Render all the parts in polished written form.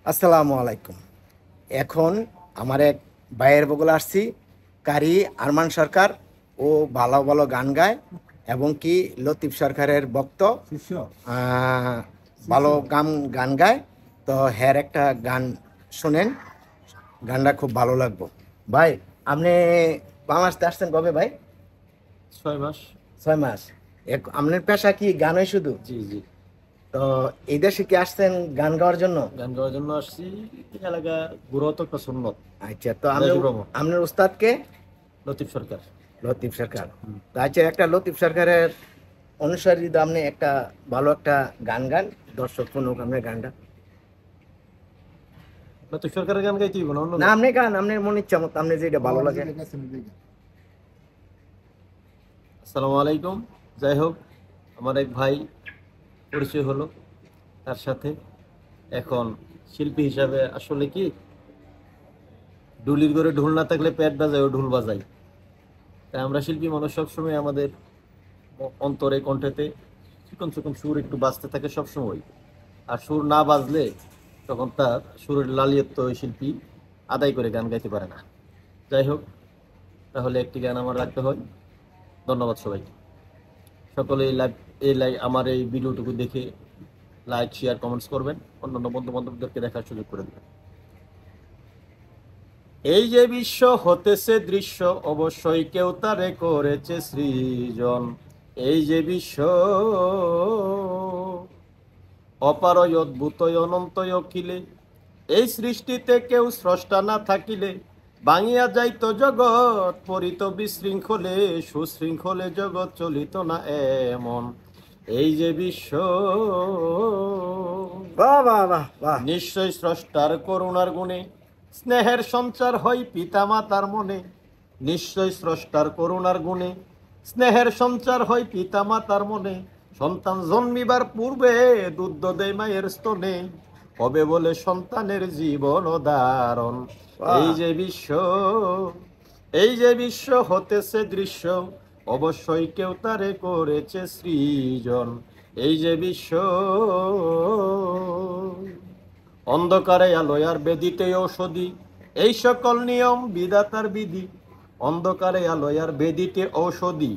আসসালামু আলাইকুম। এখন আমার এক ভাইয়ের বগলে আসছি, কারি আরমান সরকার। ও ভালো ভালো গান গায় এবং কি লতিফ সরকারের ভক্ত। আহ, ভালো গান গান গায়। তো হ্যার একটা গান শোনেন, গানটা খুব ভালো লাগবে। ভাই, আপনি বাংলাদেশে আসছেন কবে ভাই? 6 মাস। 6 মাস। আপনার পেশা কি গানই শুধু? জি জি। তো এই দেশে কি আসছেন গান গাওয়ার জন্য? গান গাওয়ার জন্য আসছি। এলাকা ঘুরাও তো একটা সুন্নত। আচ্ছা, তো আপনি দেশভ্রমণ। আপনার উস্তাদকে? লতিফ সরকার। লতিফ সরকার। তো আচ্ছা, একটা লতিফ সরকারের অনুসারী যদি আপনি একটা ভালো একটা গান গান, দর্শক শুনুক আপনার গানটা। লতিফ সরকারের গান গাইতে হইব না অন্য না, গান? আপনি গান, আপনার মনে ইচ্ছা মতো, আপনি যেটা ভালো লাগে। আসসালামু আলাইকুম। যাই হোক, আমার এক ভাই পরিচয় হলো তার সাথে। এখন শিল্পী হিসাবে আসলে কি, ডুলির করে ঢোল না থাকলে পেট বাজায় ও ঢোল বাজাই। তাই আমরা শিল্পী মানুষ সবসময় আমাদের অন্তরে কণ্ঠেতে চিকন চিকন সুর একটু বাজতে থাকে সবসময়। আর সুর না বাজলে তখন তার সুরের লালিয়ত্ব ওই শিল্পী আদায় করে গান গাইতে পারে না। যাই হোক, তাহলে একটি গান আমার রাখতে হয়। ধন্যবাদ সবাইকে। সকলে এই লাইভ আমার এই ভিডিওটুকু দেখে লাইক শেয়ার কমেন্টস করবেন, অন্যান্য বন্ধু বান্ধবদেরকে দেখার সুযোগ করে দেবেন। এই যে বিশ্ব হতেছে দৃশ্য, অবশ্যই কেউ তারে করেছে সৃজন। এই যে বিশ্ব অপারয় অদ্ভুতই অনন্তই অখিলে, এই সৃষ্টিতে কেউ স্রষ্টা না থাকিলে ভাঙিয়া যাইত জগৎ, পরিত বিশৃঙ্খলে, সুশৃঙ্খলে জগৎ চলিত না এমন। এই যে বিশ্ব বাহ বাহ বাহ বাহ। নিশ্চয় স্রষ্টার করুণার গুণে স্নেহের সঞ্চার হয় পিতা মাতার মনে। নিশ্চয় স্রষ্টার করুণার গুণে স্নেহের সঞ্চার হয় পিতা মাতার মনে। সন্তান জন্মিবার পূর্বে দুধ দেয় মায়ের স্তনে, হবে বলে সন্তানের জীবন ধারণ। এই বাহ। যে বিশ্ব, এই যে বিশ্ব হতেছে দৃশ্য, অবশ্যই কেউ তারে করেছে সৃজন। এই যে বিশ্ব অন্ধকারে আলোয় আর বেদিতে ঔষধি, এই সকল নিয়ম বিধাতার বিধি। অন্ধকারে আলোয় আর বেদিতে ঔষধি,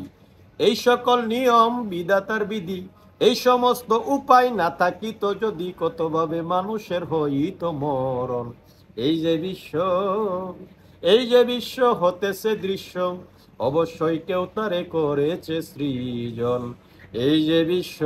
এই সকল নিয়ম বিধাতার বিধি। এই সমস্ত উপায় না থাকিত যদি, কতভাবে মানুষের হইত মরণ। এই যে বিশ্ব, এই যে বিশ্ব হতেছে দৃশ্য, অবশ্যই কেউ তারে করেছে সৃজন। এই যে বিশ্ব